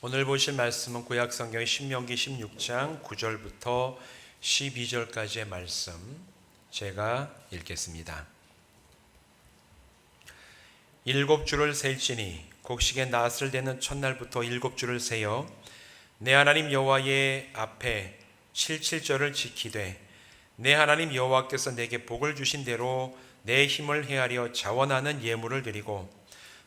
오늘 보실 말씀은 구약성경 신명기 16장 9절부터 12절까지의 말씀, 제가 읽겠습니다. 7주를 셀지니 곡식의 낫을 대는 첫날부터 7주를 세어 내 하나님 여호와의 앞에 7절을 지키되 내 하나님 여호와께서 내게 복을 주신 대로 내 힘을 헤아려 자원하는 예물을 드리고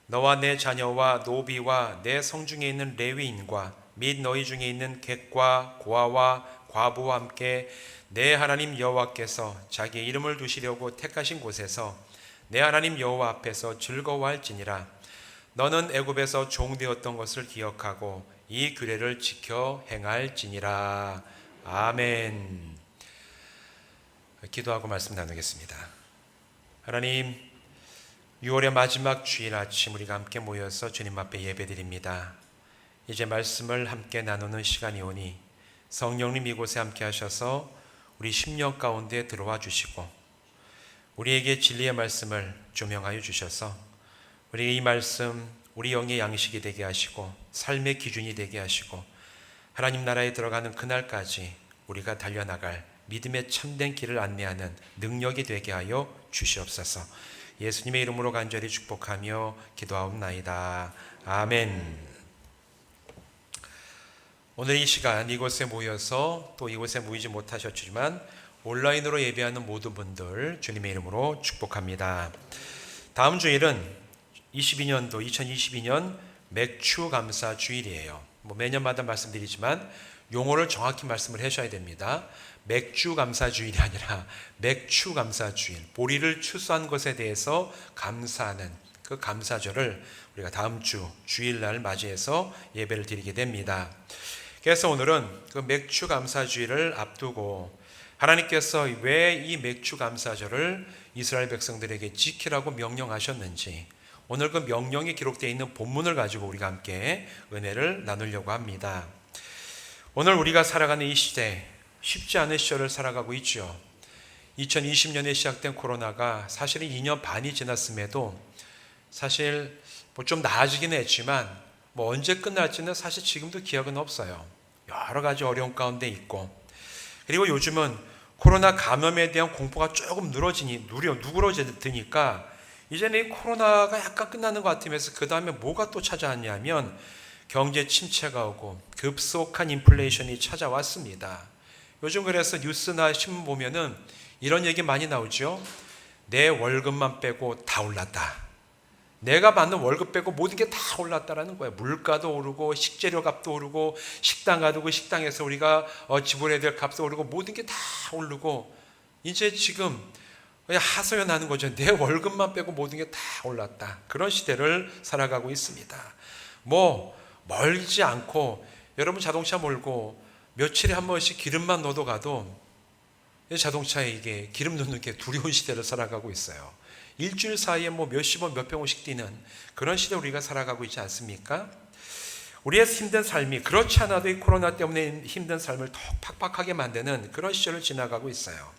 너와 내 자녀와 노비와 내 성중에 있는 레위인과 및 너희 중에 있는 객과 고아와 과부와 함께 내 하나님 여호와께서 자기의 이름을 두시려고 택하신 곳에서 내 하나님 여호와 앞에서 즐거워할지니라. 너는 애굽에서 종되었던 것을 기억하고 이 규례를 지켜 행할지니라. 아멘. 기도하고 말씀 나누겠습니다. 하나님, 6월의 마지막 주일 아침 우리가 함께 모여서 주님 앞에 예배드립니다. 이제 말씀을 함께 나누는 시간이 오니 성령님 이곳에 함께 하셔서 우리 심령 가운데 들어와 주시고 우리에게 진리의 말씀을 조명하여 주셔서 우리 이 말씀 우리 영의 양식이 되게 하시고 삶의 기준이 되게 하시고 하나님 나라에 들어가는 그날까지 우리가 달려나갈 믿음의 참된 길을 안내하는 능력이 되게 하여 주시옵소서. 예수님의 이름으로 간절히 축복하며 기도하옵나이다. 아멘. 오늘 이 시간 이곳에 모여서 또 이곳에 모이지 못하셨지만 온라인으로 예배하는 모든 분들 주님의 이름으로 축복합니다. 다음 주일은 2022년 맥주 감사 주일이에요. 매년마다 말씀드리지만 용어를 정확히 말씀을 하셔야 됩니다. 맥주 감사 주일이 아니라 맥추 감사 주일, 보리를 추수한 것에 대해서 감사하는 그 감사절을 우리가 다음 주 주일날 맞이해서 예배를 드리게 됩니다. 그래서 오늘은 그 맥추 감사 주일을 앞두고 하나님께서 왜 이 맥추 감사절을 이스라엘 백성들에게 지키라고 명령하셨는지 오늘 그 명령이 기록되어 있는 본문을 가지고 우리가 함께 은혜를 나누려고 합니다. 오늘 우리가 살아가는 이 시대, 쉽지 않은 시절을 살아가고 있죠. 2020년에 시작된 코로나가 사실은 2년 반이 지났음에도 사실 좀 나아지기는 했지만 언제 끝날지는 사실 지금도 기억은 없어요. 여러 가지 어려움 가운데 있고, 그리고 요즘은 코로나 감염에 대한 공포가 조금 누그러지니까 이제는 이 코로나가 약간 끝나는 것 같으면서 그 다음에 뭐가 또 찾아왔냐면 경제 침체가 오고 급속한 인플레이션이 찾아왔습니다. 요즘 그래서 뉴스나 신문 보면은 이런 얘기 많이 나오죠. 내 월급만 빼고 다 올랐다. 내가 받는 월급 빼고 모든 게 다 올랐다라는 거예요. 물가도 오르고 식재료 값도 오르고 식당 가도 그 식당에서 우리가 지불해야 될 값도 오르고 모든 게 다 오르고 이제 지금 그냥 하소연하는 거죠. 내 월급만 빼고 모든 게 다 올랐다. 그런 시대를 살아가고 있습니다. 멀지 않고 여러분 자동차 몰고 며칠에 한 번씩 기름만 넣어도 가도 자동차에 이게 기름 넣는 게 두려운 시대를 살아가고 있어요. 일주일 사이에 몇십 원, 몇 병씩 뛰는 그런 시대 우리가 살아가고 있지 않습니까? 우리의 힘든 삶이 그렇지 않아도 이 코로나 때문에 힘든 삶을 더 팍팍하게 만드는 그런 시절을 지나가고 있어요.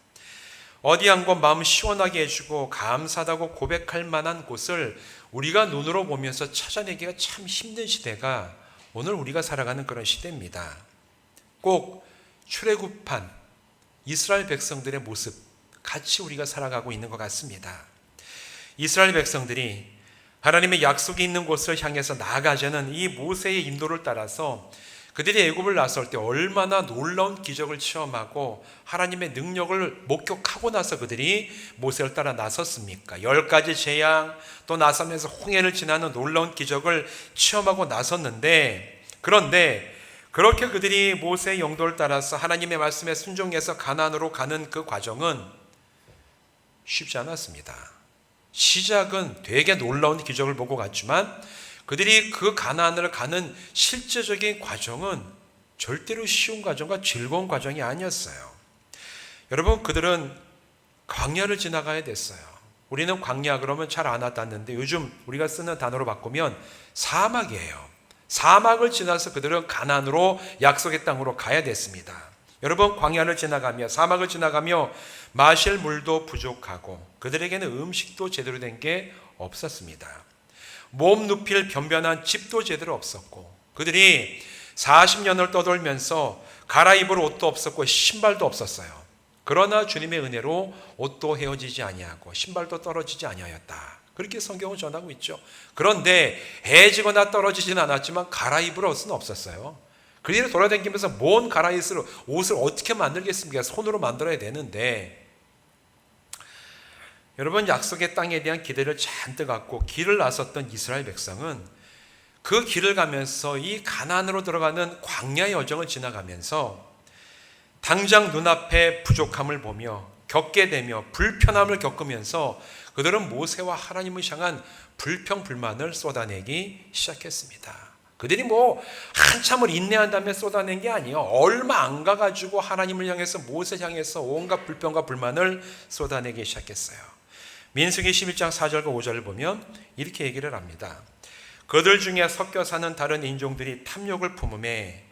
어디 한 곳 마음 시원하게 해주고 감사하다고 고백할 만한 곳을 우리가 눈으로 보면서 찾아내기가 참 힘든 시대가 오늘 우리가 살아가는 그런 시대입니다. 꼭 출애굽한 이스라엘 백성들의 모습 같이 우리가 살아가고 있는 것 같습니다. 이스라엘 백성들이 하나님의 약속이 있는 곳을 향해서 나아가자는 이 모세의 인도를 따라서 그들이 애굽을 나설 때 얼마나 놀라운 기적을 체험하고 하나님의 능력을 목격하고 나서 그들이 모세를 따라 나섰습니까? 10가지 재앙 또 나서면서 홍해를 지나는 놀라운 기적을 체험하고 나섰는데, 그런데 그렇게 그들이 모세의 영도를 따라서 하나님의 말씀에 순종해서 가나안으로 가는 그 과정은 쉽지 않았습니다. 시작은 되게 놀라운 기적을 보고 갔지만 그들이 그 가나안을 가는 실제적인 과정은 절대로 쉬운 과정과 즐거운 과정이 아니었어요. 여러분, 그들은 광야를 지나가야 됐어요. 우리는 광야 그러면 잘 안 와닿는데 요즘 우리가 쓰는 단어로 바꾸면 사막이에요. 사막을 지나서 그들은 가나안으로 약속의 땅으로 가야 됐습니다. 여러분, 광야를 지나가며 사막을 지나가며 마실 물도 부족하고 그들에게는 음식도 제대로 된 게 없었습니다. 몸 눕힐 변변한 집도 제대로 없었고 그들이 40년을 떠돌면서 갈아입을 옷도 없었고 신발도 없었어요. 그러나 주님의 은혜로 옷도 헤어지지 아니하고 신발도 떨어지지 아니하였다. 그렇게 성경은 전하고 있죠. 그런데 해지거나 떨어지지는 않았지만 갈아입을 옷은 없었어요. 그들이 돌아다니면서 뭔 갈아입을 옷을 어떻게 만들겠습니까? 손으로 만들어야 되는데, 여러분, 약속의 땅에 대한 기대를 잔뜩 갖고 길을 나섰던 이스라엘 백성은 그 길을 가면서 이 가나안으로 들어가는 광야의 여정을 지나가면서 당장 눈앞에 부족함을 보며 겪게 되며 불편함을 겪으면서 그들은 모세와 하나님을 향한 불평불만을 쏟아내기 시작했습니다. 그들이 한참을 인내한 다음에 쏟아낸 게 아니에요. 얼마 안 가가지고 하나님을 향해서, 모세 향해서 온갖 불평과 불만을 쏟아내기 시작했어요. 민수기 11장 4절과 5절을 보면 이렇게 얘기를 합니다. 그들 중에 섞여 사는 다른 인종들이 탐욕을 품음에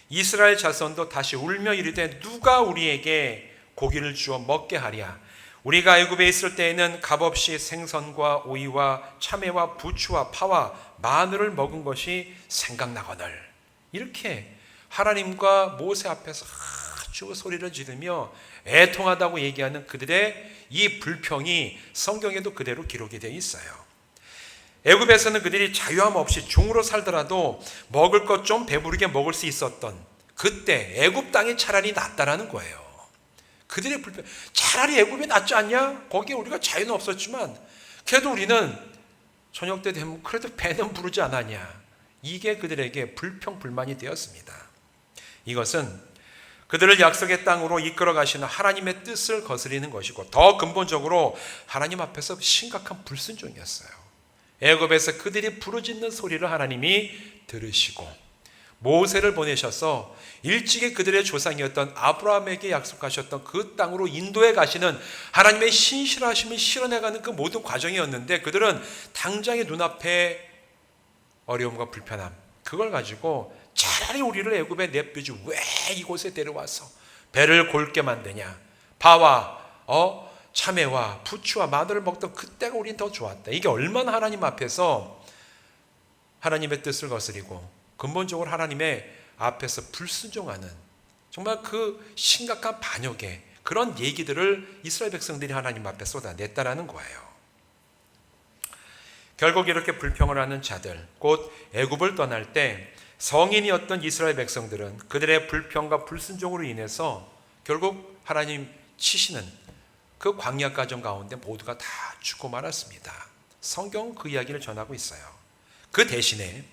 이스라엘 자손도 다시 울며 이르되 누가 우리에게 고기를 주어 먹게 하랴. 우리가 애굽에 있을 때에는 값없이 생선과 오이와 참외와 부추와 파와 마늘을 먹은 것이 생각나거늘. 이렇게 하나님과 모세 앞에서 아주 소리를 지르며 애통하다고 얘기하는 그들의 이 불평이 성경에도 그대로 기록이 되어 있어요. 애굽에서는 그들이 자유함 없이 종으로 살더라도 먹을 것 좀 배부르게 먹을 수 있었던 그때 애굽 땅이 차라리 낫다라는 거예요. 그들의 불평, 차라리 애굽이 낫지 않냐? 거기에 우리가 자유는 없었지만 그래도 우리는 저녁 때 되면 그래도 배는 부르지 않았냐? 이게 그들에게 불평 불만이 되었습니다. 이것은 그들을 약속의 땅으로 이끌어 가시는 하나님의 뜻을 거스리는 것이고, 더 근본적으로 하나님 앞에서 심각한 불순종이었어요. 애굽에서 그들이 부르짖는 소리를 하나님이 들으시고 모세를 보내셔서 일찍이 그들의 조상이었던 아브라함에게 약속하셨던 그 땅으로 인도해 가시는 하나님의 신실하심을 실현해가는 그 모든 과정이었는데, 그들은 당장의 눈앞에 어려움과 불편함, 그걸 가지고 차라리 우리를 애굽에 내버리지 왜 이곳에 데려와서 배를 골게 만드냐. 파와 참외와 부추와 마늘을 먹던 그때가 우린 더 좋았다. 이게 얼마나 하나님 앞에서 하나님의 뜻을 거스리고 근본적으로 하나님의 앞에서 불순종하는 정말 그 심각한 반역의 그런 얘기들을 이스라엘 백성들이 하나님 앞에 쏟아냈다라는 거예요. 결국 이렇게 불평을 하는 자들, 곧 애굽을 떠날 때 성인이었던 이스라엘 백성들은 그들의 불평과 불순종으로 인해서 결국 하나님 치시는 그 광야 과정 가운데 모두가 다 죽고 말았습니다. 성경은 그 이야기를 전하고 있어요. 그 대신에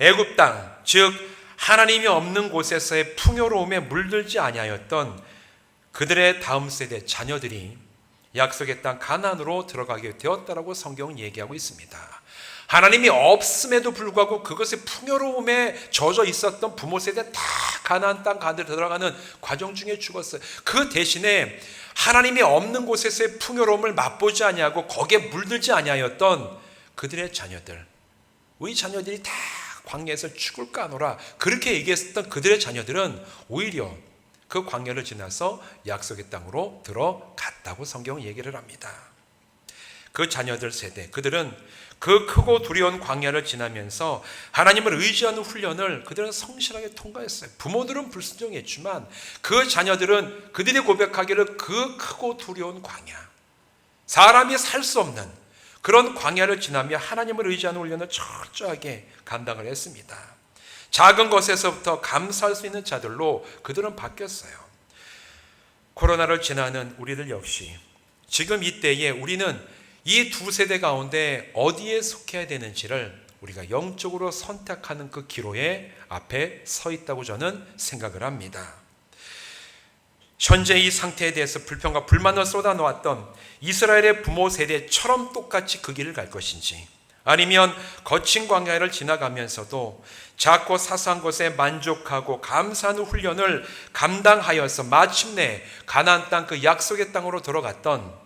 애굽 땅, 즉 하나님이 없는 곳에서의 풍요로움에 물들지 아니하였던 그들의 다음 세대 자녀들이 약속의 땅 가나안으로 들어가게 되었다라고 성경은 얘기하고 있습니다. 하나님이 없음에도 불구하고 그것의 풍요로움에 젖어 있었던 부모 세대 다 가나안 땅 가운데 들어가는 과정 중에 죽었어요. 그 대신에 하나님이 없는 곳에서의 풍요로움을 맛보지 아니하고 거기에 물들지 아니하였던 그들의 자녀들, 우리 자녀들이 다 광야에서 죽을까 하노라, 그렇게 얘기했었던 그들의 자녀들은 오히려 그 광야를 지나서 약속의 땅으로 들어갔다고 성경은 얘기를 합니다. 그 자녀들 세대, 그들은 그 크고 두려운 광야를 지나면서 하나님을 의지하는 훈련을 그들은 성실하게 통과했어요. 부모들은 불순종했지만 그 자녀들은 그들이 고백하기를 그 크고 두려운 광야, 사람이 살 수 없는 그런 광야를 지나며 하나님을 의지하는 훈련을 철저하게 감당을 했습니다. 작은 것에서부터 감사할 수 있는 자들로 그들은 바뀌었어요. 코로나를 지나는 우리들 역시 지금 이때에 우리는 이 두 세대 가운데 어디에 속해야 되는지를 우리가 영적으로 선택하는 그 기로에 앞에 서 있다고 저는 생각을 합니다. 현재 이 상태에 대해서 불평과 불만을 쏟아놓았던 이스라엘의 부모 세대처럼 똑같이 그 길을 갈 것인지, 아니면 거친 광야를 지나가면서도 작고 사소한 것에 만족하고 감사하는 훈련을 감당하여서 마침내 가나안 땅 그 약속의 땅으로 들어갔던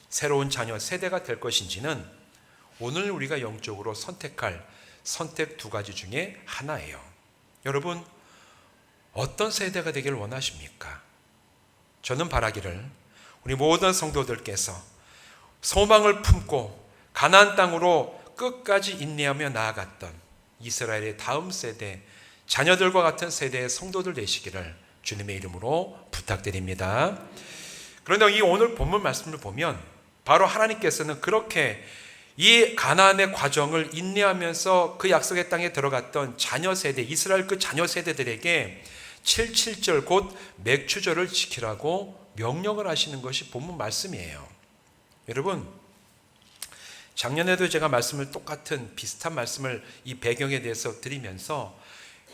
새로운 자녀 세대가 될 것인지는 오늘 우리가 영적으로 선택할 선택 두 가지 중에 하나예요. 여러분, 어떤 세대가 되길 원하십니까? 저는 바라기를 우리 모든 성도들께서 소망을 품고 가나안 땅으로 끝까지 인내하며 나아갔던 이스라엘의 다음 세대, 자녀들과 같은 세대의 성도들 되시기를 주님의 이름으로 부탁드립니다. 그런데 이 오늘 본문 말씀을 보면 바로 하나님께서는 그렇게 이 가나안의 과정을 인내하면서 그 약속의 땅에 들어갔던 자녀 세대, 이스라엘 그 자녀 세대들에게 77절 곧 맥추절을 지키라고 명령을 하시는 것이 본문 말씀이에요. 여러분, 작년에도 제가 말씀을 똑같은 비슷한 말씀을 이 배경에 대해서 드리면서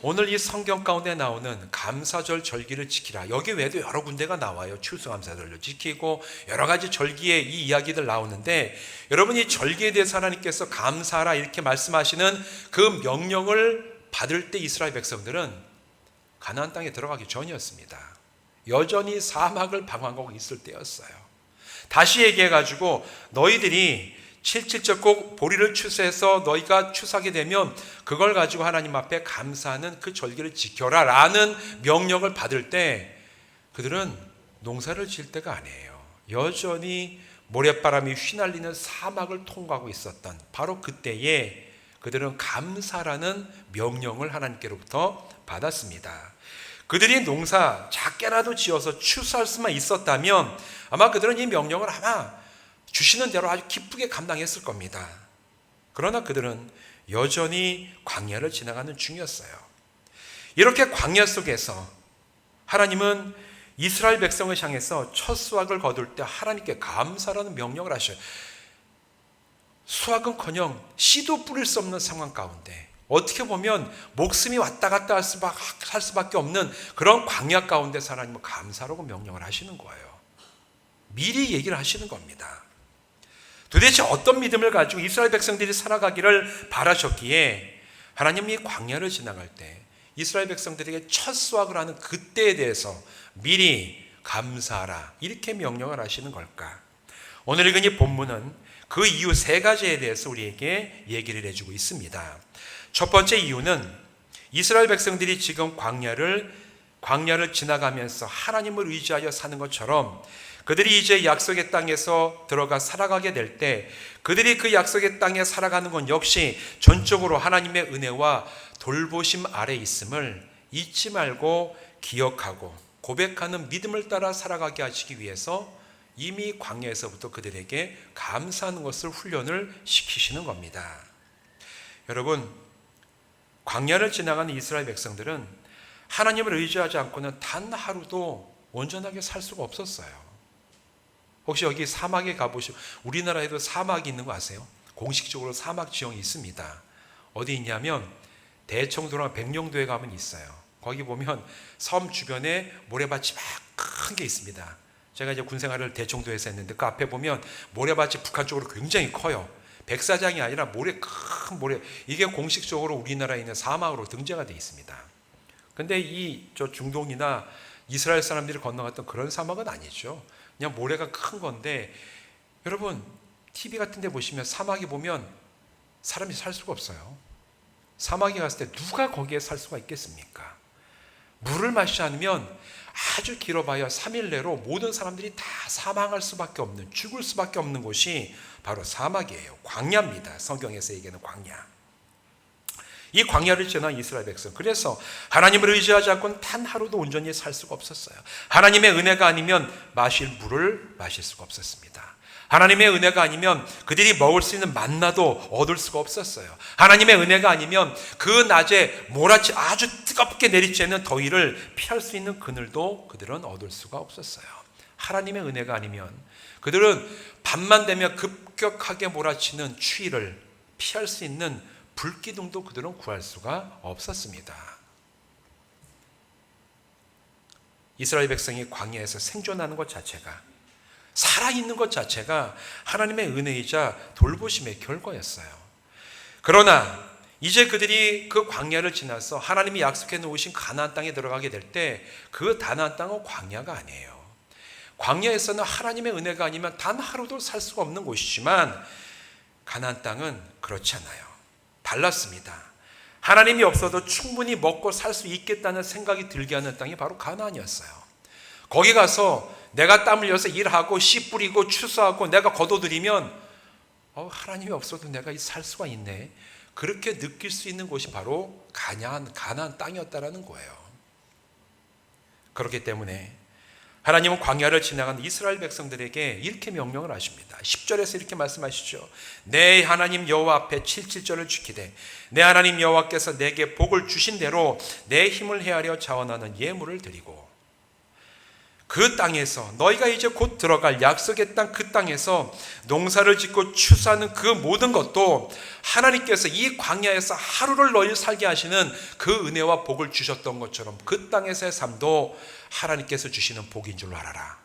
오늘 이 성경 가운데 나오는 감사절 절기를 지키라. 여기 외에도 여러 군데가 나와요. 추수감사절을 지키고 여러 가지 절기의 이 이야기들 나오는데 여러분 이 절기에 대해서 하나님께서 감사하라 이렇게 말씀하시는 그 명령을 받을 때 이스라엘 백성들은 가나안 땅에 들어가기 전이었습니다. 여전히 사막을 방황하고 있을 때였어요. 다시 얘기해가지고 너희들이 77절 꼭 보리를 추수해서 너희가 추수하게 되면 그걸 가지고 하나님 앞에 감사하는 그 절기를 지켜라 라는 명령을 받을 때 그들은 농사를 지을 때가 아니에요. 여전히 모래바람이 휘날리는 사막을 통과하고 있었던 바로 그때에 그들은 감사라는 명령을 하나님께로부터 받았습니다. 그들이 농사 작게라도 지어서 추수할 수만 있었다면 아마 그들은 이 명령을 아마 주시는 대로 아주 기쁘게 감당했을 겁니다. 그러나 그들은 여전히 광야를 지나가는 중이었어요. 이렇게 광야 속에서 하나님은 이스라엘 백성을 향해서 첫 수확을 거둘 때 하나님께 감사라는 명령을 하셔요. 수확은커녕 씨도 뿌릴 수 없는 상황 가운데 어떻게 보면 목숨이 왔다 갔다 할 수밖에 없는 그런 광야 가운데서 하나님은 감사라고 명령을 하시는 거예요. 미리 얘기를 하시는 겁니다. 도대체 어떤 믿음을 가지고 이스라엘 백성들이 살아가기를 바라셨기에 하나님이 광야를 지나갈 때 이스라엘 백성들에게 첫 수확을 하는 그때에 대해서 미리 감사하라 이렇게 명령을 하시는 걸까? 오늘 읽은 이 본문은 그 이유 세 가지에 대해서 우리에게 얘기를 해주고 있습니다. 첫 번째 이유는 이스라엘 백성들이 지금 광야를 지나가면서 하나님을 의지하여 사는 것처럼 그들이 이제 약속의 땅에서 들어가 살아가게 될 때 그들이 그 약속의 땅에 살아가는 건 역시 전적으로 하나님의 은혜와 돌보심 아래 있음을 잊지 말고 기억하고 고백하는 믿음을 따라 살아가게 하시기 위해서 이미 광야에서부터 그들에게 감사하는 것을 훈련을 시키시는 겁니다. 여러분, 광야를 지나가는 이스라엘 백성들은 하나님을 의지하지 않고는 단 하루도 온전하게 살 수가 없었어요. 혹시 여기 사막에 가보시고 우리나라에도 사막이 있는 거 아세요? 공식적으로 사막 지형이 있습니다. 어디 있냐면 대청도랑 백령도에 가면 있어요. 거기 보면 섬 주변에 모래밭이 막 큰 게 있습니다. 제가 이제 군생활을 대청도에서 했는데 그 앞에 보면 모래밭이 북한 쪽으로 굉장히 커요. 백사장이 아니라 큰 모래 이게 공식적으로 우리나라에 있는 사막으로 등재가 되어 있습니다. 근데 저 중동이나 이스라엘 사람들이 건너갔던 그런 사막은 아니죠. 그냥 모래가 큰 건데 여러분 TV 같은 데 보시면 사막에 보면 사람이 살 수가 없어요. 사막에 갔을 때 누가 거기에 살 수가 있겠습니까? 물을 마시지 않으면 아주 길어봐야 3일 내로 모든 사람들이 다 사망할 수밖에 없는 죽을 수밖에 없는 곳이 바로 사막이에요. 광야입니다. 성경에서 얘기하는 광야. 이 광야를 지난 이스라엘 백성 그래서 하나님을 의지하지 않고는 단 하루도 온전히 살 수가 없었어요. 하나님의 은혜가 아니면 마실 물을 마실 수가 없었습니다. 하나님의 은혜가 아니면 그들이 먹을 수 있는 만나도 얻을 수가 없었어요. 하나님의 은혜가 아니면 그 낮에 몰아치 아주 뜨겁게 내리쬐는 더위를 피할 수 있는 그늘도 그들은 얻을 수가 없었어요. 하나님의 은혜가 아니면 그들은 밤만 되면 급격하게 몰아치는 추위를 피할 수 있는 불기둥도 그들은 구할 수가 없었습니다. 이스라엘 백성이 광야에서 생존하는 것 자체가 살아있는 것 자체가 하나님의 은혜이자 돌보심의 결과였어요. 그러나 이제 그들이 그 광야를 지나서 하나님이 약속해 놓으신 가나안 땅에 들어가게 될 때 그 가나안 땅은 광야가 아니에요. 광야에서는 하나님의 은혜가 아니면 단 하루도 살 수가 없는 곳이지만 가나안 땅은 그렇지 않아요. 달랐습니다. 하나님이 없어도 충분히 먹고 살 수 있겠다는 생각이 들게 하는 땅이 바로 가나안이었어요. 거기 가서 내가 땀 흘려서 일하고 씨 뿌리고 추수하고 내가 거둬들이면 하나님이 없어도 내가 살 수가 있네. 그렇게 느낄 수 있는 곳이 바로 가나안 땅이었다라는 거예요. 그렇기 때문에 하나님은 광야를 지나간 이스라엘 백성들에게 이렇게 명령을 하십니다. 10절에서 이렇게 말씀하시죠. 내 하나님 여호와 앞에 7절을 지키되 내 하나님 여호와께서 내게 복을 주신 대로 내 힘을 헤아려 자원하는 예물을 드리고, 그 땅에서 너희가 이제 곧 들어갈 약속의 땅, 그 땅에서 농사를 짓고 추수하는 그 모든 것도 하나님께서 이 광야에서 하루를 너희를 살게 하시는 그 은혜와 복을 주셨던 것처럼 그 땅에서의 삶도 하나님께서 주시는 복인 줄로 알아라.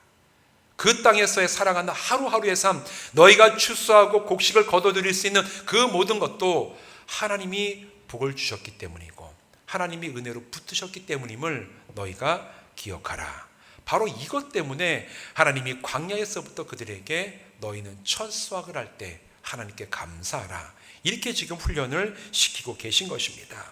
그 땅에서의 살아가는 하루하루의 삶, 너희가 추수하고 곡식을 거둬들일 수 있는 그 모든 것도 하나님이 복을 주셨기 때문이고 하나님이 은혜로 붙으셨기 때문임을 너희가 기억하라. 바로 이것 때문에 하나님이 광야에서부터 그들에게 너희는 첫 수확을 할 때 하나님께 감사하라, 이렇게 지금 훈련을 시키고 계신 것입니다.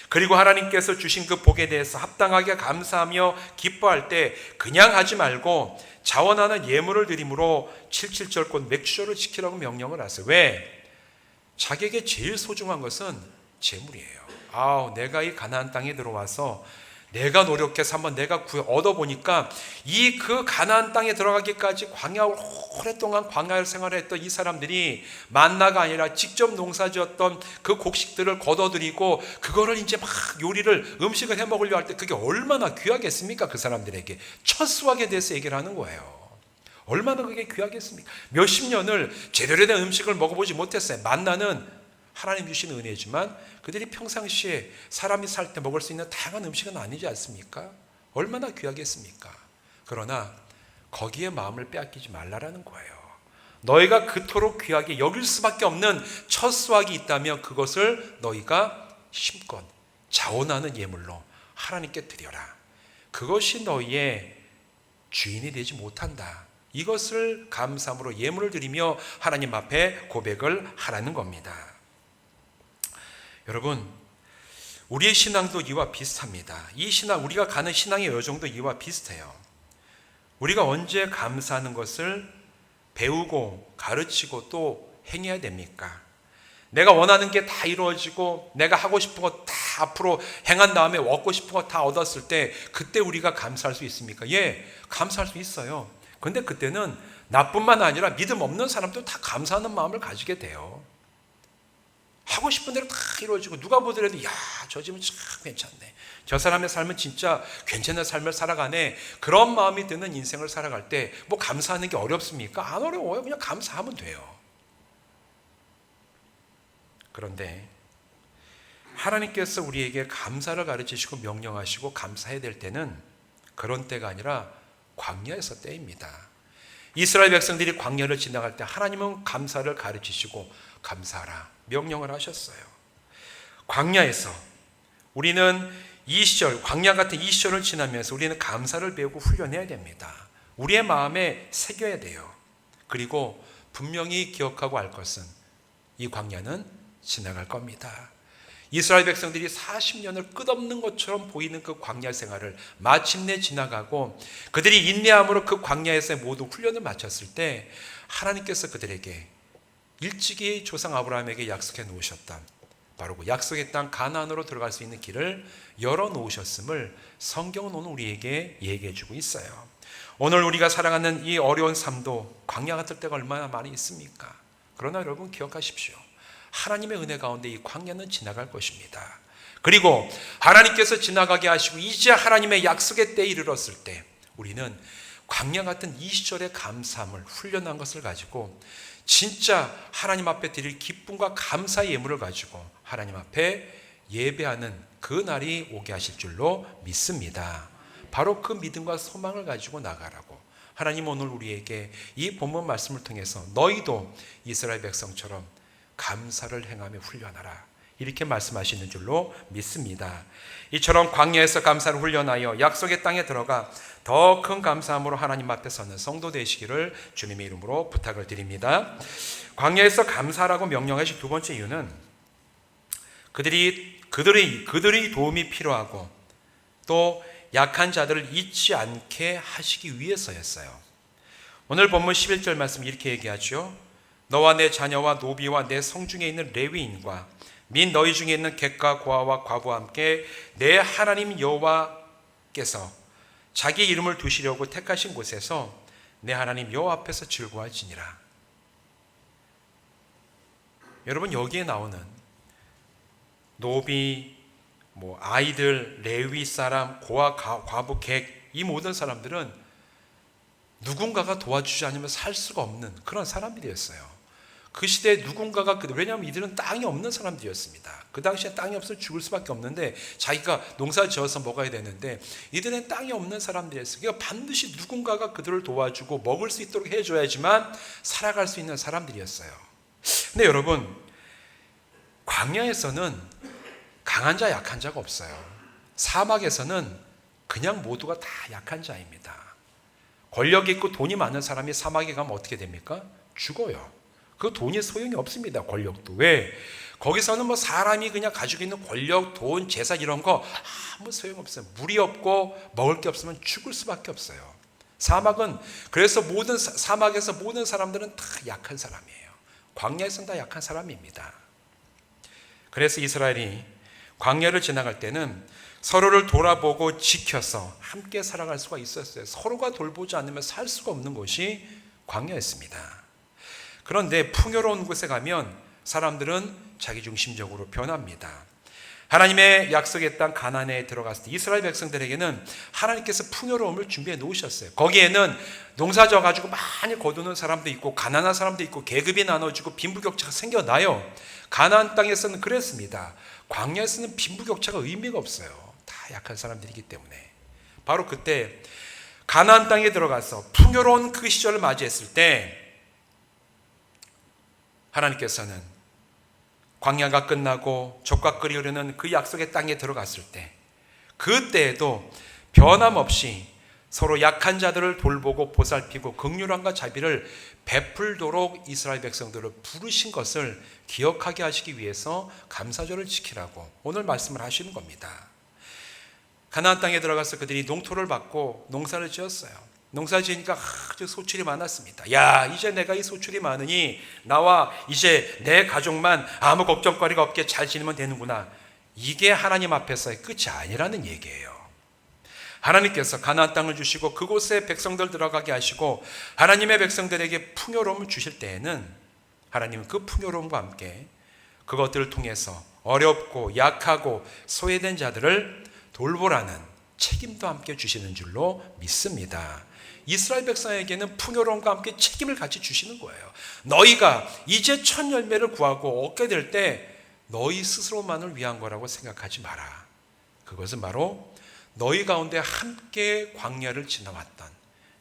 그리고 하나님께서 주신 그 복에 대해서 합당하게 감사하며 기뻐할 때 그냥 하지 말고 자원하는 예물을 드림으로 7절 곧 맥주절을 지키라고 명령을 하세요. 왜? 자기에게 제일 소중한 것은 재물이에요. 내가 이 가나안 땅에 들어와서 내가 노력해서 한번 내가 얻어보니까 이 그 가나안 땅에 들어가기까지 오랫동안 광야 생활을 했던 이 사람들이 만나가 아니라 직접 농사지었던 그 곡식들을 거둬들이고 그거를 이제 막 음식을 해 먹으려 할 때 그게 얼마나 귀하겠습니까? 그 사람들에게 첫 수확에 대해서 얘기를 하는 거예요. 얼마나 그게 귀하겠습니까? 몇십 년을 제대로 된 음식을 먹어보지 못했어요. 만나는 하나님 주신 은혜지만 그들이 평상시에 사람이 살 때 먹을 수 있는 다양한 음식은 아니지 않습니까? 얼마나 귀하겠습니까? 그러나 거기에 마음을 빼앗기지 말라라는 거예요. 너희가 그토록 귀하게 여길 수밖에 없는 첫 수확이 있다면 그것을 너희가 힘껏 자원하는 예물로 하나님께 드려라. 그것이 너희의 주인이 되지 못한다. 이것을 감사함으로 예물을 드리며 하나님 앞에 고백을 하라는 겁니다. 여러분, 우리의 신앙도 이와 비슷합니다. 이 신앙, 우리가 가는 신앙의 여정도 이와 비슷해요. 우리가 언제 감사하는 것을 배우고 가르치고 또 행해야 됩니까? 내가 원하는 게 다 이루어지고 내가 하고 싶은 거 다 앞으로 행한 다음에 얻고 싶은 거 다 얻었을 때 그때 우리가 감사할 수 있습니까? 예, 감사할 수 있어요. 그런데 그때는 나뿐만 아니라 믿음 없는 사람도 다 감사하는 마음을 가지게 돼요. 하고 싶은 대로 다 이루어지고 누가 보더라도 저 집은 참 괜찮네, 저 사람의 삶은 진짜 괜찮은 삶을 살아가네, 그런 마음이 드는 인생을 살아갈 때 뭐 감사하는 게 어렵습니까? 안 어려워요. 그냥 감사하면 돼요. 그런데 하나님께서 우리에게 감사를 가르치시고 명령하시고 감사해야 될 때는 그런 때가 아니라 광야에서 때입니다. 이스라엘 백성들이 광야를 지나갈 때 하나님은 감사를 가르치시고 감사하라 명령을 하셨어요. 광야에서 우리는 이 시절, 광야 같은 이 시절을 지나면서 우리는 감사를 배우고 훈련해야 됩니다. 우리의 마음에 새겨야 돼요. 그리고 분명히 기억하고 알 것은 이 광야는 지나갈 겁니다. 이스라엘 백성들이 40년을 끝없는 것처럼 보이는 그 광야 생활을 마침내 지나가고 그들이 인내함으로 그 광야에서 모두 훈련을 마쳤을 때 하나님께서 그들에게 일찍이 조상 아브라함에게 약속해 놓으셨던 바로 그 약속의 땅 가나안으로 들어갈 수 있는 길을 열어놓으셨음을 성경은 오늘 우리에게 얘기해 주고 있어요. 오늘 우리가 살아가는 이 어려운 삶도 광야 같을 때가 얼마나 많이 있습니까? 그러나 여러분 기억하십시오. 하나님의 은혜 가운데 이 광야는 지나갈 것입니다. 그리고 하나님께서 지나가게 하시고 이제 하나님의 약속의 때에 이르렀을 때 우리는 광야 같은 이 시절의 감사함을 훈련한 것을 가지고 진짜 하나님 앞에 드릴 기쁨과 감사의 예물을 가지고 하나님 앞에 예배하는 그 날이 오게 하실 줄로 믿습니다. 바로 그 믿음과 소망을 가지고 나가라고 하나님 오늘 우리에게 이 본문 말씀을 통해서 너희도 이스라엘 백성처럼 감사를 행하며 훈련하라 이렇게 말씀하시는 줄로 믿습니다. 이처럼 광야에서 감사를 훈련하여 약속의 땅에 들어가 더 큰 감사함으로 하나님 앞에 서는 성도 되시기를 주님의 이름으로 부탁을 드립니다. 광야에서 감사라고 명령하신 두 번째 이유는 그들의 도움이 필요하고 또 약한 자들을 잊지 않게 하시기 위해서였어요. 오늘 본문 11절 말씀 이렇게 얘기하죠. 너와 내 자녀와 노비와 내 성중에 있는 레위인과 민 너희 중에 있는 객과 고아와 과부와 함께 내 하나님 여호와께서 자기 이름을 두시려고 택하신 곳에서 내 하나님 여호와 앞에서 즐거워하지니라. 여러분, 여기에 나오는 노비, 아이들, 레위 사람, 고아, 과부, 객, 이 모든 사람들은 누군가가 도와주지 않으면 살 수가 없는 그런 사람들이었어요. 그 시대에 누군가가, 왜냐하면 이들은 땅이 없는 사람들이었습니다. 그 당시에 땅이 없으면 죽을 수밖에 없는데, 자기가 농사 지어서 먹어야 되는데 이들은 땅이 없는 사람들이었어요. 그러니까 반드시 누군가가 그들을 도와주고 먹을 수 있도록 해줘야지만 살아갈 수 있는 사람들이었어요. 근데 여러분, 광야에서는 강한 자 약한 자가 없어요. 사막에서는 그냥 모두가 다 약한 자입니다. 권력이 있고 돈이 많은 사람이 사막에 가면 어떻게 됩니까? 죽어요. 그 돈이 소용이 없습니다. 권력도. 왜? 거기서는 사람이 그냥 가지고 있는 권력, 돈, 재산 이런 거 아무 소용없어요. 물이 없고 먹을 게 없으면 죽을 수밖에 없어요. 사막은, 그래서 사막에서 모든 사람들은 다 약한 사람이에요. 광야에서는 다 약한 사람입니다. 그래서 이스라엘이 광야를 지나갈 때는 서로를 돌아보고 지켜서 함께 살아갈 수가 있었어요. 서로가 돌보지 않으면 살 수가 없는 곳이 광야였습니다. 그런데 풍요로운 곳에 가면 사람들은 자기중심적으로 변합니다. 하나님의 약속의 땅 가나안에 들어갔을 때 이스라엘 백성들에게는 하나님께서 풍요로움을 준비해 놓으셨어요. 거기에는 농사 져가지고 많이 거두는 사람도 있고 가난한 사람도 있고 계급이 나눠지고 빈부격차가 생겨나요. 가나안 땅에서는 그랬습니다. 광야에서는 빈부격차가 의미가 없어요. 다 약한 사람들이기 때문에. 바로 그때 가나안 땅에 들어가서 풍요로운 그 시절을 맞이했을 때 하나님께서는 광야가 끝나고 젖과 꿀이 흐르는 그 약속의 땅에 들어갔을 때, 그때에도 변함없이 서로 약한 자들을 돌보고 보살피고 긍휼함과 자비를 베풀도록 이스라엘 백성들을 부르신 것을 기억하게 하시기 위해서 감사절을 지키라고 오늘 말씀을 하시는 겁니다. 가나안 땅에 들어가서 그들이 농토를 받고 농사를 지었어요. 농사 지으니까 아주 소출이 많았습니다. 야, 이제 내가 이 소출이 많으니 나와 이제 내 가족만 아무 걱정거리가 없게 잘 지내면 되는구나. 이게 하나님 앞에서의 끝이 아니라는 얘기예요. 하나님께서 가나안 땅을 주시고 그곳에 백성들 들어가게 하시고 하나님의 백성들에게 풍요로움을 주실 때에는 하나님은 그 풍요로움과 함께 그것들을 통해서 어렵고 약하고 소외된 자들을 돌보라는 책임도 함께 주시는 줄로 믿습니다. 이스라엘 백성에게는 풍요로움과 함께 책임을 같이 주시는 거예요. 너희가 이제 첫 열매를 구하고 얻게 될 때 너희 스스로만을 위한 거라고 생각하지 마라. 그것은 바로 너희 가운데 함께 광야를 지나왔던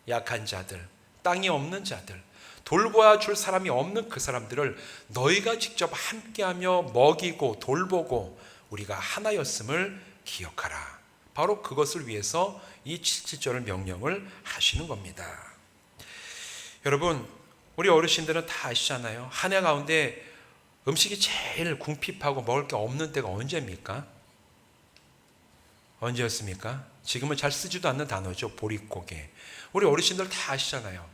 약한 자들, 땅이 없는 자들, 돌보아 줄 사람이 없는 그 사람들을 너희가 직접 함께하며 먹이고 돌보고 우리가 하나였음을 기억하라. 바로 그것을 위해서 이 77절을 명령을 하시는 겁니다. 여러분, 우리 어르신들은 다 아시잖아요. 한 해 가운데 음식이 제일 궁핍하고 먹을 게 없는 때가 언제입니까? 언제였습니까? 지금은 잘 쓰지도 않는 단어죠. 보릿고개. 우리 어르신들 다 아시잖아요.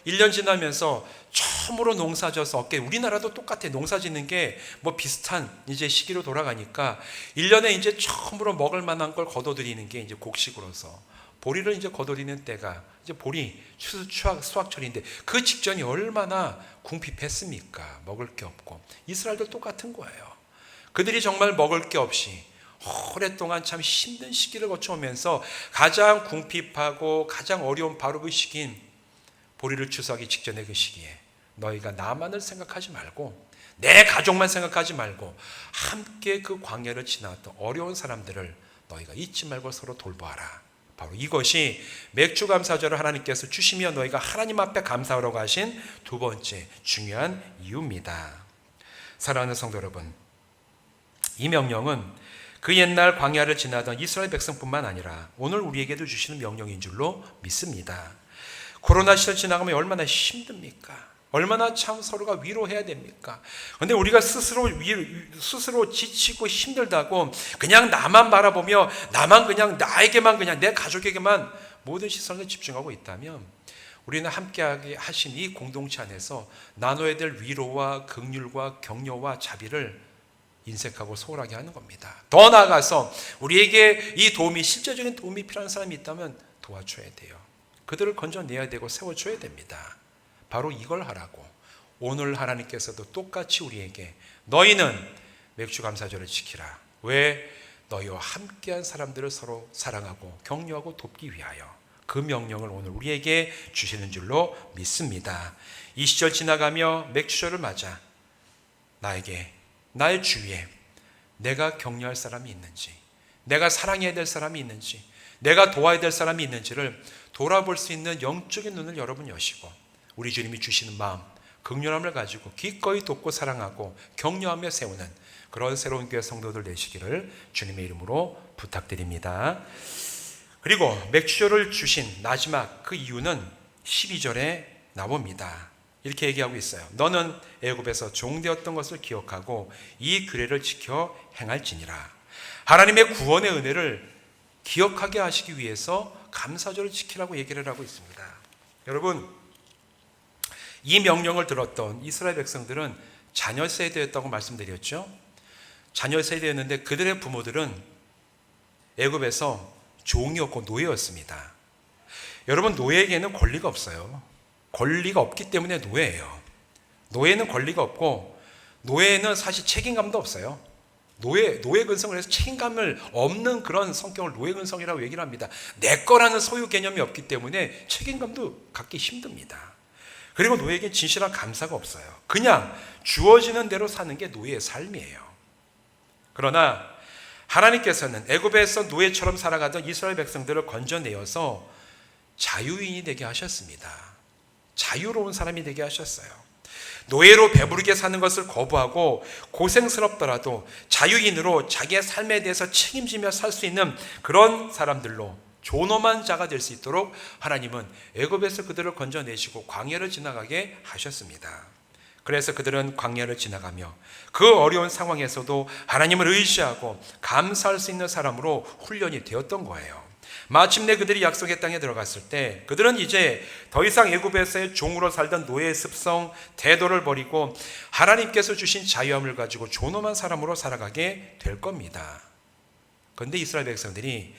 1년 지나면서 처음으로 농사 져서 우리나라도 똑같아. 농사 짓는 게 비슷한 이제 시기로 돌아가니까 1년에 이제 처음으로 먹을 만한 걸 거둬들이는 게 이제 곡식으로서 보리를 이제 거둬들이는 때가 이제 보리 수확철인데 그 직전이 얼마나 궁핍했습니까? 먹을 게 없고. 이스라엘도 똑같은 거예요. 그들이 정말 먹을 게 없이 오랫동안 참 힘든 시기를 거쳐오면서 가장 궁핍하고 가장 어려운 바로 그 시기인 보리를 추수하기 직전의 그 시기에 너희가 나만을 생각하지 말고 내 가족만 생각하지 말고 함께 그 광야를 지나왔던 어려운 사람들을 너희가 잊지 말고 서로 돌보아라. 바로 이것이 맥주감사절을 하나님께서 주시며 너희가 하나님 앞에 감사하라고 하신 두 번째 중요한 이유입니다. 사랑하는 성도 여러분, 이 명령은 그 옛날 광야를 지나던 이스라엘 백성뿐만 아니라 오늘 우리에게도 주시는 명령인 줄로 믿습니다. 코로나 시절 지나가면 얼마나 힘듭니까? 얼마나 참 서로가 위로해야 됩니까? 그런데 우리가 스스로 지치고 힘들다고 그냥 나만 바라보며 나에게만 내 가족에게만 모든 시선을 집중하고 있다면 우리는 함께하게 하신 이 공동체 안에서 나눠야 될 위로와 긍휼과 격려와 자비를 인색하고 소홀하게 하는 겁니다. 더 나아가서 우리에게 이 도움이, 실제적인 도움이 필요한 사람이 있다면 도와줘야 돼요. 그들을 건져내야 되고 세워줘야 됩니다. 바로 이걸 하라고 오늘 하나님께서도 똑같이 우리에게 너희는 맥주감사절을 지키라. 왜? 너희와 함께한 사람들을 서로 사랑하고 격려하고 돕기 위하여 그 명령을 오늘 우리에게 주시는 줄로 믿습니다. 이 시절 지나가며 맥주절을 맞아 나에게, 나의 주위에 내가 격려할 사람이 있는지, 내가 사랑해야 될 사람이 있는지, 내가 도와야 될 사람이 있는지를 돌아볼 수 있는 영적인 눈을 여러분 여시고 우리 주님이 주시는 마음, 긍휼함을 가지고 기꺼이 돕고 사랑하고 격려하며 세우는 그런 새로운 교회 성도들 되시기를 주님의 이름으로 부탁드립니다. 그리고 맥주절을 주신 마지막 그 이유는 12절에 나옵니다. 이렇게 얘기하고 있어요. 너는 애굽에서 종되었던 것을 기억하고 이 규례를 지켜 행할지니라. 하나님의 구원의 은혜를 기억하게 하시기 위해서 감사절을 지키라고 얘기를 하고 있습니다. 여러분, 이 명령을 들었던 이스라엘 백성들은 자녀 세대였다고 말씀드렸죠. 자녀 세대였는데 그들의 부모들은 애굽에서 종이었고 노예였습니다. 여러분, 노예에게는 권리가 없어요. 권리가 없기 때문에 노예예요. 노예는 권리가 없고 노예는 사실 책임감도 없어요. 노예 근성을 해서 책임감을 없는 그런 성격을 노예 근성이라고 얘기를 합니다. 내 거라는 소유 개념이 없기 때문에 책임감도 갖기 힘듭니다. 그리고 노예에게 진실한 감사가 없어요. 그냥 주어지는 대로 사는 게 노예의 삶이에요. 그러나 하나님께서는 애굽에서 노예처럼 살아가던 이스라엘 백성들을 건져내어서 자유인이 되게 하셨습니다. 자유로운 사람이 되게 하셨어요. 노예로 배부르게 사는 것을 거부하고 고생스럽더라도 자유인으로 자기의 삶에 대해서 책임지며 살 수 있는 그런 사람들로 존엄한 자가 될 수 있도록 하나님은 애굽에서 그들을 건져내시고 광야를 지나가게 하셨습니다. 그래서 그들은 광야를 지나가며 그 어려운 상황에서도 하나님을 의지하고 감사할 수 있는 사람으로 훈련이 되었던 거예요. 마침내 그들이 약속의 땅에 들어갔을 때 그들은 이제 더 이상 애굽에서의 종으로 살던 노예의 습성, 태도를 버리고 하나님께서 주신 자유함을 가지고 존엄한 사람으로 살아가게 될 겁니다. 그런데 이스라엘 백성들이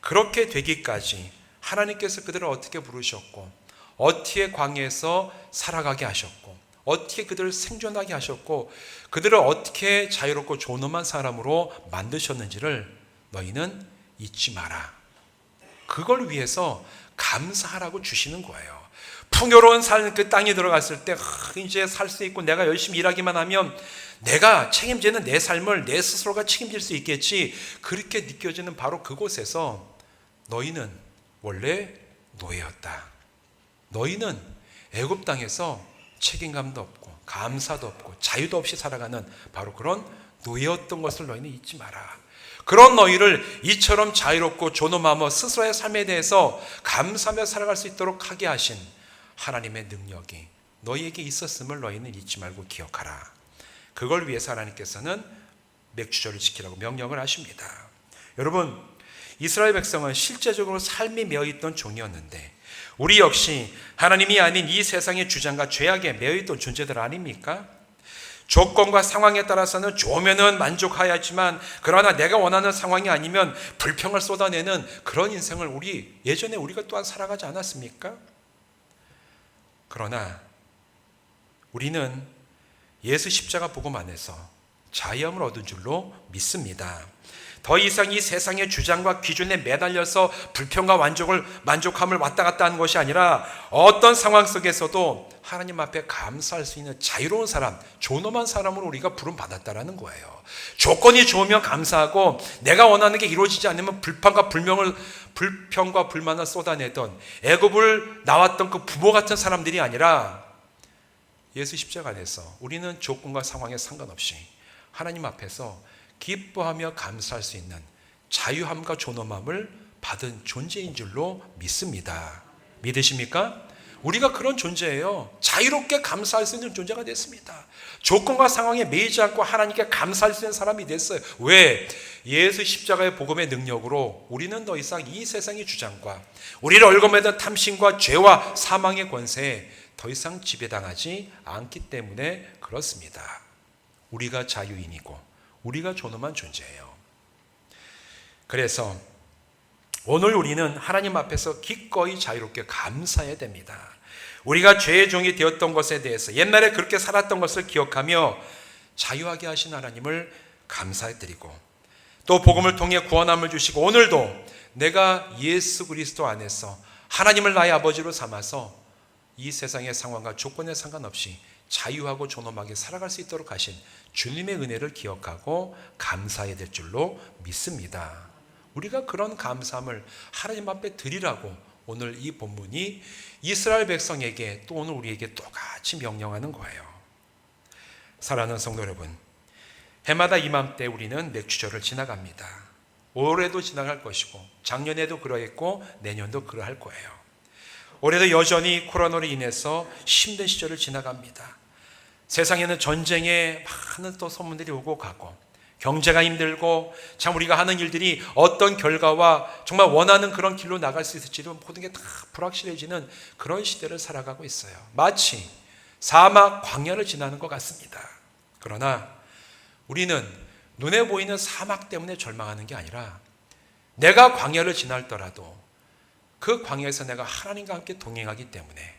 그렇게 되기까지 하나님께서 그들을 어떻게 부르셨고 어떻게 광야에서 살아가게 하셨고 어떻게 그들을 생존하게 하셨고 그들을 어떻게 자유롭고 존엄한 사람으로 만드셨는지를 너희는 잊지 마라. 그걸 위해서 감사하라고 주시는 거예요. 풍요로운 그 땅에 들어갔을 때 이제 살 수 있고 내가 열심히 일하기만 하면 내가 책임지는 내 삶을 내 스스로가 책임질 수 있겠지, 그렇게 느껴지는 바로 그곳에서 너희는 원래 노예였다. 너희는 애굽 땅에서 책임감도 없고 감사도 없고 자유도 없이 살아가는 바로 그런 노예였던 것을 너희는 잊지 마라. 그런 너희를 이처럼 자유롭고 존엄하며 스스로의 삶에 대해서 감사하며 살아갈 수 있도록 하게 하신 하나님의 능력이 너희에게 있었음을 너희는 잊지 말고 기억하라. 그걸 위해서 하나님께서는 맥주절을 지키라고 명령을 하십니다. 여러분, 이스라엘 백성은 실제적으로 삶이 매어있던 종이었는데 우리 역시 하나님이 아닌 이 세상의 주장과 죄악에 매어있던 존재들 아닙니까? 조건과 상황에 따라서는 좋으면 만족해야지만 그러나 내가 원하는 상황이 아니면 불평을 쏟아내는 그런 인생을 예전에 우리가 또한 살아가지 않았습니까? 그러나 우리는 예수 십자가 복음 안에서 자유함을 얻은 줄로 믿습니다. 더 이상 이 세상의 주장과 기준에 매달려서 불평과 만족함을 왔다 갔다 하는 것이 아니라 어떤 상황 속에서도 하나님 앞에 감사할 수 있는 자유로운 사람, 존엄한 사람으로 우리가 부름받았다라는 거예요. 조건이 좋으면 감사하고 내가 원하는 게 이루어지지 않으면 불평과 불만을 쏟아내던 애굽을 나왔던 그 부모 같은 사람들이 아니라 예수 십자가 안에서 우리는 조건과 상황에 상관없이 하나님 앞에서 기뻐하며 감사할 수 있는 자유함과 존엄함을 받은 존재인 줄로 믿습니다. 믿으십니까? 우리가 그런 존재예요. 자유롭게 감사할 수 있는 존재가 됐습니다. 조건과 상황에 매이지 않고 하나님께 감사할 수 있는 사람이 됐어요. 왜? 예수 십자가의 복음의 능력으로 우리는 더 이상 이 세상의 주장과 우리를 얽어매던 탐심과 죄와 사망의 권세에 더 이상 지배당하지 않기 때문에 그렇습니다. 우리가 자유인이고 우리가 존엄한 존재예요. 그래서 오늘 우리는 하나님 앞에서 기꺼이 자유롭게 감사해야 됩니다. 우리가 죄의 종이 되었던 것에 대해서 옛날에 그렇게 살았던 것을 기억하며 자유하게 하신 하나님을 감사드리고, 또 복음을 통해 구원함을 주시고 오늘도 내가 예수 그리스도 안에서 하나님을 나의 아버지로 삼아서 이 세상의 상황과 조건에 상관없이 자유하고 존엄하게 살아갈 수 있도록 하신 주님의 은혜를 기억하고 감사해야 될 줄로 믿습니다. 우리가 그런 감사함을 하나님 앞에 드리라고 오늘 이 본문이 이스라엘 백성에게 또 오늘 우리에게 똑같이 명령하는 거예요. 사랑하는 성도 여러분, 해마다 이맘때 우리는 맥주절을 지나갑니다. 올해도 지나갈 것이고 작년에도 그러했고 내년도 그러할 거예요. 올해도 여전히 코로나로 인해서 힘든 시절을 지나갑니다. 세상에는 전쟁에 많은 또 소문들이 오고 가고 경제가 힘들고 참 우리가 하는 일들이 어떤 결과와 정말 원하는 그런 길로 나갈 수 있을지도 모든 게 다 불확실해지는 그런 시대를 살아가고 있어요. 마치 사막 광야를 지나는 것 같습니다. 그러나 우리는 눈에 보이는 사막 때문에 절망하는 게 아니라 내가 광야를 지날더라도 그 광야에서 내가 하나님과 함께 동행하기 때문에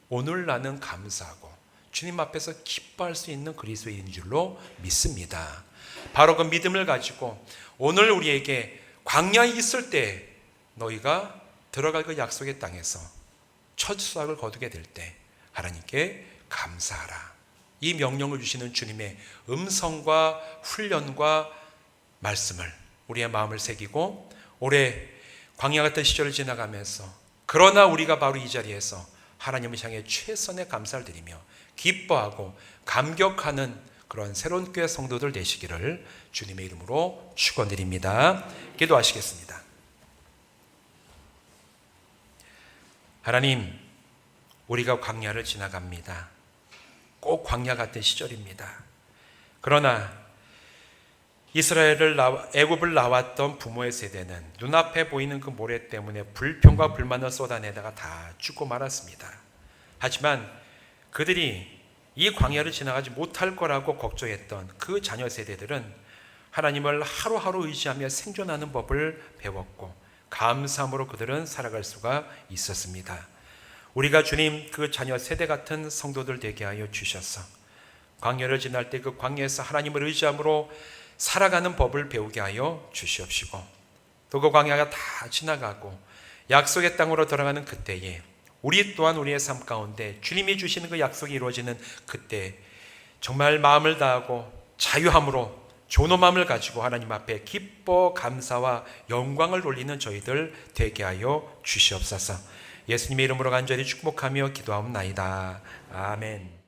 오늘 나는 감사하고 주님 앞에서 기뻐할 수 있는 그리스도인인 줄로 믿습니다. 바로 그 믿음을 가지고 오늘 우리에게 광야에 있을 때 너희가 들어갈 그 약속의 땅에서 첫 수확을 거두게 될 때 하나님께 감사하라. 이 명령을 주시는 주님의 음성과 훈련과 말씀을 우리의 마음을 새기고 올해 광야 같은 시절을 지나가면서 그러나 우리가 바로 이 자리에서 하나님을 향해 최선의 감사를 드리며 기뻐하고 감격하는 그런 새로운 교회 성도들 되시기를 주님의 이름으로 축원드립니다. 기도하시겠습니다. 하나님, 우리가 광야를 지나갑니다. 꼭 광야 같은 시절입니다. 그러나 이스라엘을 애굽을 나왔던 부모의 세대는 눈앞에 보이는 그 모래 때문에 불평과 불만을 쏟아내다가 다 죽고 말았습니다. 하지만 그들이 이 광야를 지나가지 못할 거라고 걱정했던 그 자녀 세대들은 하나님을 하루하루 의지하며 생존하는 법을 배웠고 감사함으로 그들은 살아갈 수가 있었습니다. 우리가 주님 그 자녀 세대 같은 성도들 되게 하여 주셔서 광야를 지날 때 그 광야에서 하나님을 의지함으로 살아가는 법을 배우게 하여 주시옵시고 또 그 광야가 다 지나가고 약속의 땅으로 들어가는 그때에 우리 또한 우리의 삶 가운데 주님이 주시는 그 약속이 이루어지는 그때 정말 마음을 다하고 자유함으로 존엄함을 가지고 하나님 앞에 기뻐 감사와 영광을 돌리는 저희들 되게 하여 주시옵소서. 예수님의 이름으로 간절히 축복하며 기도하옵나이다. 아멘.